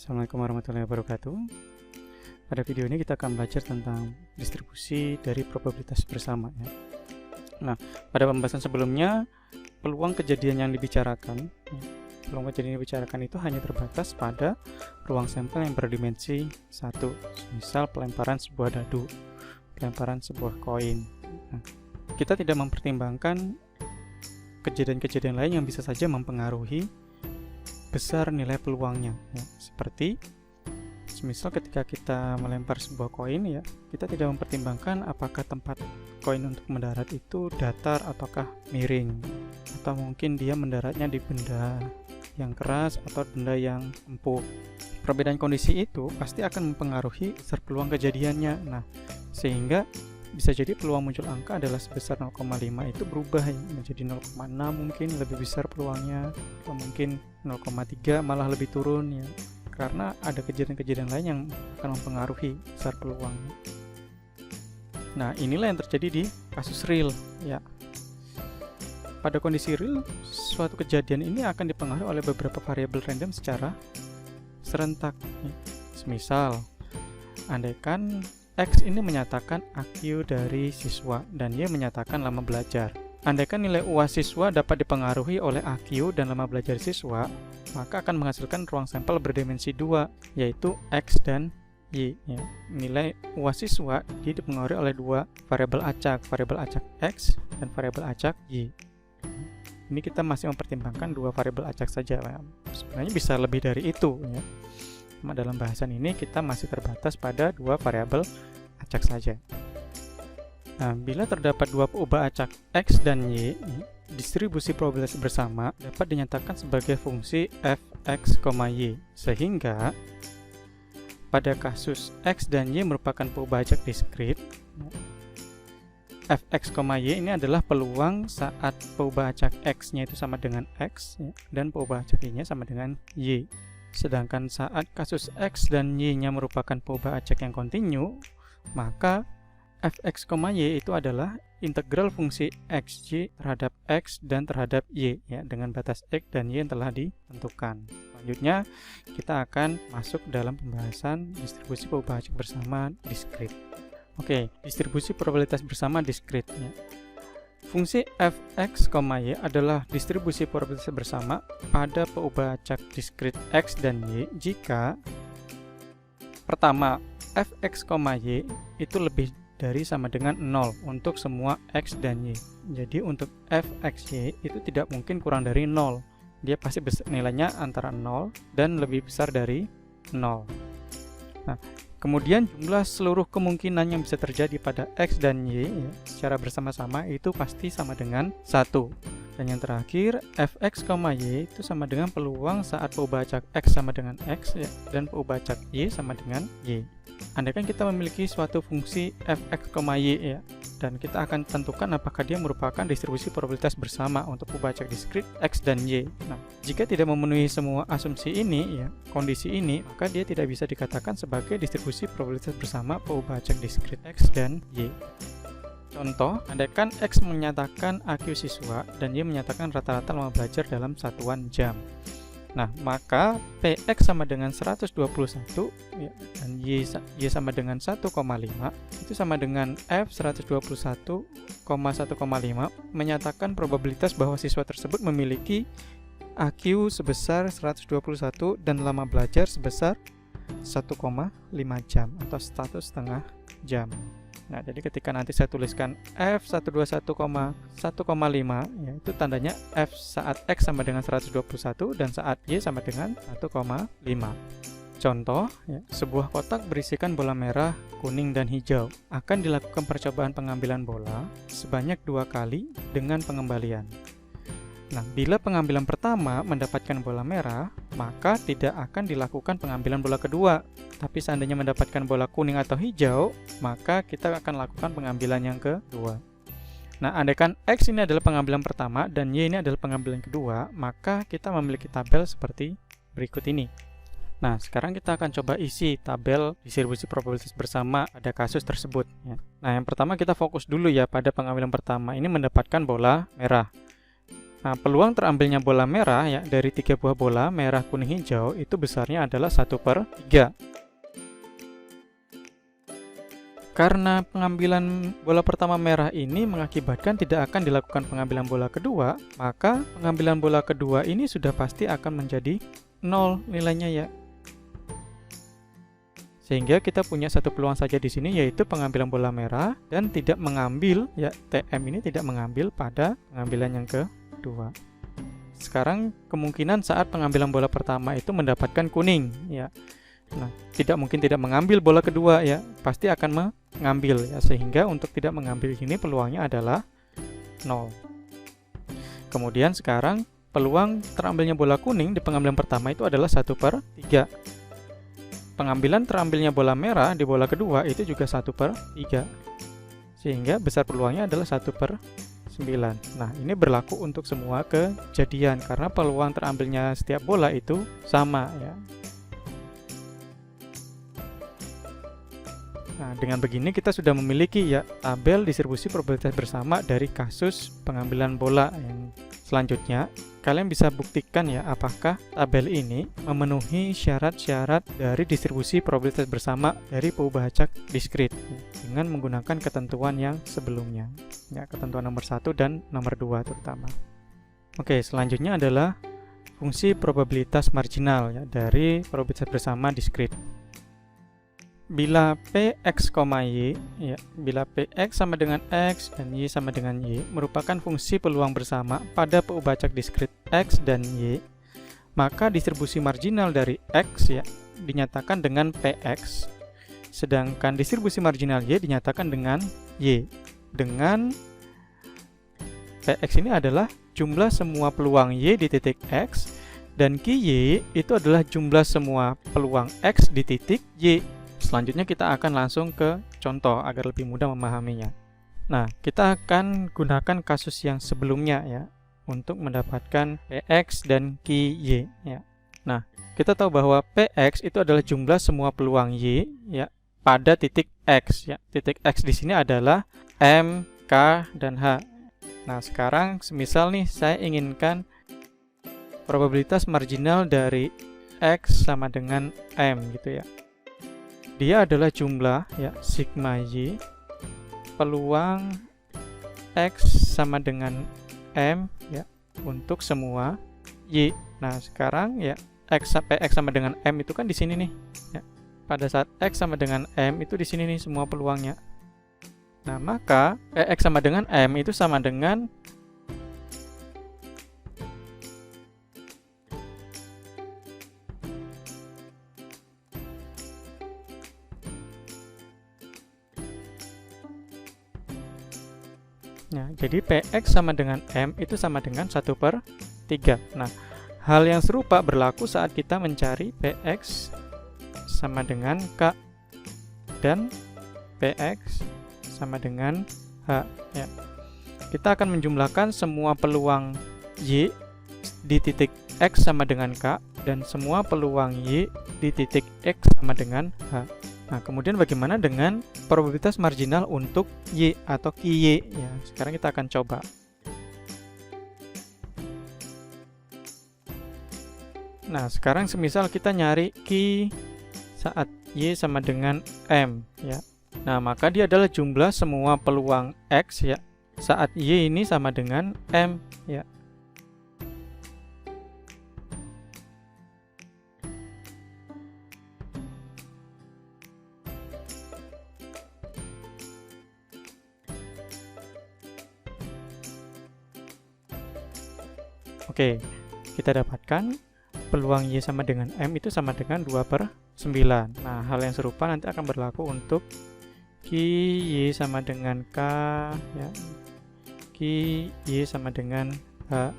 Assalamualaikum warahmatullahi wabarakatuh. Pada video ini kita akan belajar tentang distribusi dari probabilitas bersama ya. Nah, pada pembahasan sebelumnya peluang kejadian yang dibicarakan itu hanya terbatas pada ruang sampel yang berdimensi 1, misal pelemparan sebuah dadu, pelemparan sebuah koin. Nah, kita tidak mempertimbangkan kejadian-kejadian lain yang bisa saja mempengaruhi besar nilai peluangnya ya. Seperti misal ketika kita melempar sebuah koin ya, kita tidak mempertimbangkan apakah tempat koin untuk mendarat itu datar ataukah miring, atau mungkin dia mendaratnya di benda yang keras atau benda yang empuk. Perbedaan kondisi itu pasti akan mempengaruhi besar peluang kejadiannya. Nah, sehingga bisa jadi peluang muncul angka adalah sebesar 0,5 itu berubah ya, menjadi 0,6 mungkin lebih besar peluangnya, atau mungkin 0,3 malah lebih turun ya, karena ada kejadian-kejadian lain yang akan mempengaruhi besar peluangnya. Nah, inilah yang terjadi di kasus real ya. Pada kondisi real, suatu kejadian ini akan dipengaruhi oleh beberapa variabel random secara serentak ya. Semisal, andaikan X ini menyatakan IQ dari siswa dan Y menyatakan lama belajar. Andaikan nilai UAS siswa dapat dipengaruhi oleh IQ dan lama belajar siswa, maka akan menghasilkan ruang sampel berdimensi 2, yaitu X dan Y. Ya. Nilai UAS siswa dipengaruhi oleh dua variabel acak X dan variabel acak Y. Ini kita masih mempertimbangkan dua variabel acak saja. Sebenarnya bisa lebih dari itu. Ya. Cuma dalam bahasan ini kita masih terbatas pada dua variabel acak saja. Nah, bila terdapat dua peubah acak X dan Y, distribusi probabilitas bersama dapat dinyatakan sebagai fungsi fx, y, sehingga pada kasus X dan Y merupakan peubah acak diskrit, fx, y ini adalah peluang saat peubah acak X-nya itu sama dengan X dan peubah acak Y-nya sama dengan Y. Sedangkan saat kasus X dan Y-nya merupakan peubah acak yang kontinu, maka fx, y itu adalah integral fungsi xy terhadap x dan terhadap y ya, dengan batas x dan y yang telah ditentukan. Selanjutnya kita akan masuk dalam pembahasan distribusi peubah acak bersama diskrit. Oke, distribusi probabilitas bersama diskrit ya. Fungsi fx, y adalah distribusi probabilitas bersama pada peubah acak diskrit x dan y jika pertama fx, y itu lebih dari sama dengan 0 untuk semua x dan y. Jadi untuk fxy itu tidak mungkin kurang dari 0. Dia pasti nilainya antara 0 dan lebih besar dari 0. Nah, kemudian jumlah seluruh kemungkinan yang bisa terjadi pada x dan y ya, secara bersama-sama itu pasti sama dengan 1. Dan yang terakhir, fx, y itu sama dengan peluang saat peubah acak x sama dengan x ya, dan peubah acak y sama dengan y. Andaikan kita memiliki suatu fungsi fx, y ya, dan kita akan tentukan apakah dia merupakan distribusi probabilitas bersama untuk peubah acak diskrit x dan y. Nah, jika tidak memenuhi semua asumsi ini ya, kondisi ini, maka dia tidak bisa dikatakan sebagai distribusi probabilitas bersama peubah acak diskrit x dan y. Contoh, andaikan X menyatakan IQ siswa dan Y menyatakan rata-rata lama belajar dalam satuan jam. Nah, maka Px sama dengan 121 ya, dan Y sama dengan 1,5 itu sama dengan F 121,1,5 menyatakan probabilitas bahwa siswa tersebut memiliki IQ sebesar 121 dan lama belajar sebesar 1,5 jam atau 1,5 jam. Nah, jadi ketika nanti saya tuliskan F121,1,5 ya, itu tandanya F saat X sama dengan 121 dan saat Y sama dengan 1,5. Contoh, ya, sebuah kotak berisikan bola merah, kuning, dan hijau. Akan dilakukan percobaan pengambilan bola sebanyak 2 kali dengan pengembalian. Nah, bila pengambilan pertama mendapatkan bola merah, maka tidak akan dilakukan pengambilan bola kedua. Tapi seandainya mendapatkan bola kuning atau hijau, maka kita akan lakukan pengambilan yang kedua. Nah, andaikan X ini adalah pengambilan pertama dan Y ini adalah pengambilan kedua, maka kita memiliki tabel seperti berikut ini. Nah, sekarang kita akan coba isi tabel distribusi probabilitas bersama pada kasus tersebut ya. Nah, yang pertama kita fokus dulu ya pada pengambilan pertama. Ini mendapatkan bola merah. Nah, peluang terambilnya bola merah ya dari 3 buah bola merah, kuning, hijau itu besarnya adalah 1/3. Karena pengambilan bola pertama merah ini mengakibatkan tidak akan dilakukan pengambilan bola kedua, maka pengambilan bola kedua ini sudah pasti akan menjadi 0 nilainya ya. Sehingga kita punya satu peluang saja di sini, yaitu pengambilan bola merah dan tidak mengambil ya, TM ini tidak mengambil pada pengambilan yang kedua. Sekarang kemungkinan saat pengambilan bola pertama itu mendapatkan kuning ya. Nah, tidak mungkin tidak mengambil bola kedua ya, pasti akan mengambil ya, sehingga untuk tidak mengambil ini peluangnya adalah 0. Kemudian sekarang peluang terambilnya bola kuning di pengambilan pertama itu adalah 1/3. Pengambilan terambilnya bola merah di bola kedua itu juga 1/3. Sehingga besar peluangnya adalah 1/9. Nah, ini berlaku untuk semua kejadian karena peluang terambilnya setiap bola itu sama ya. Nah, dengan begini kita sudah memiliki ya tabel distribusi probabilitas bersama dari kasus pengambilan bola. Yang selanjutnya, kalian bisa buktikan ya apakah tabel ini memenuhi syarat-syarat dari distribusi probabilitas bersama dari peubah acak diskrit dengan menggunakan ketentuan yang sebelumnya. Ya, ketentuan nomor 1 dan nomor 2 terutama. Oke, selanjutnya adalah fungsi probabilitas marginal ya dari probabilitas bersama diskrit. Bila Px, Y, ya, bila Px sama dengan X dan Y sama dengan Y merupakan fungsi peluang bersama pada peubah acak diskrit X dan Y, maka distribusi marginal dari X ya dinyatakan dengan Px, sedangkan distribusi marginal Y dinyatakan dengan Y, dengan Px ini adalah jumlah semua peluang Y di titik X, dan Ky itu adalah jumlah semua peluang X di titik Y. Selanjutnya kita akan langsung ke contoh agar lebih mudah memahaminya. Nah, kita akan gunakan kasus yang sebelumnya ya untuk mendapatkan Px dan Ky ya. Nah, kita tahu bahwa Px itu adalah jumlah semua peluang Y ya pada titik X ya. Titik X di sini adalah M, K, dan H. Nah, sekarang semisal nih saya inginkan probabilitas marginal dari X sama dengan M gitu ya. Dia adalah jumlah ya sigma Y peluang X sama dengan M ya untuk semua Y. Nah, sekarang ya X sama dengan M itu kan di sini nih ya. Pada saat X sama dengan M itu di sini nih semua peluangnya. Nah, maka X sama dengan M itu sama dengan Nah, jadi Px sama dengan M itu sama dengan 1/3. Nah, hal yang serupa berlaku saat kita mencari Px sama dengan K dan Px sama dengan H ya. Kita akan menjumlahkan semua peluang Y di titik X sama dengan K dan semua peluang Y di titik X sama dengan H. Nah, kemudian bagaimana dengan probabilitas marginal untuk Y atau Ky ya? Sekarang kita akan coba. Nah, sekarang semisal kita nyari Ky saat Y sama dengan M ya. Nah, maka dia adalah jumlah semua peluang X ya saat Y ini sama dengan M ya. Oke, kita dapatkan peluang Y sama dengan M itu sama dengan 2/9. Nah, hal yang serupa nanti akan berlaku untuk Ky sama dengan K ya. Ky sama dengan H.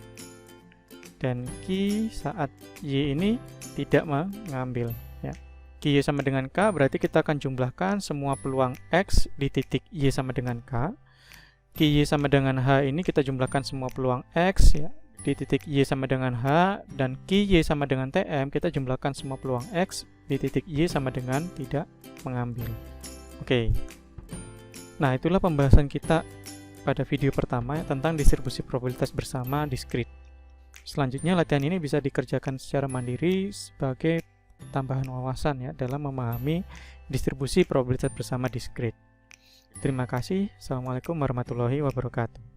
Dan Ky saat Y ini tidak mengambil ya. Ky sama dengan K berarti kita akan jumlahkan semua peluang X di titik Y sama dengan K. Ky sama dengan H ini kita jumlahkan semua peluang X ya di titik Y sama dengan H, dan Ky sama dengan TM kita jumlahkan semua peluang X di titik Y sama dengan tidak mengambil. Oke. Nah, itulah pembahasan kita pada video pertama tentang distribusi probabilitas bersama diskrit. Selanjutnya latihan ini bisa dikerjakan secara mandiri sebagai tambahan wawasan ya dalam memahami distribusi probabilitas bersama diskrit. Terima kasih. Assalamualaikum warahmatullahi wabarakatuh.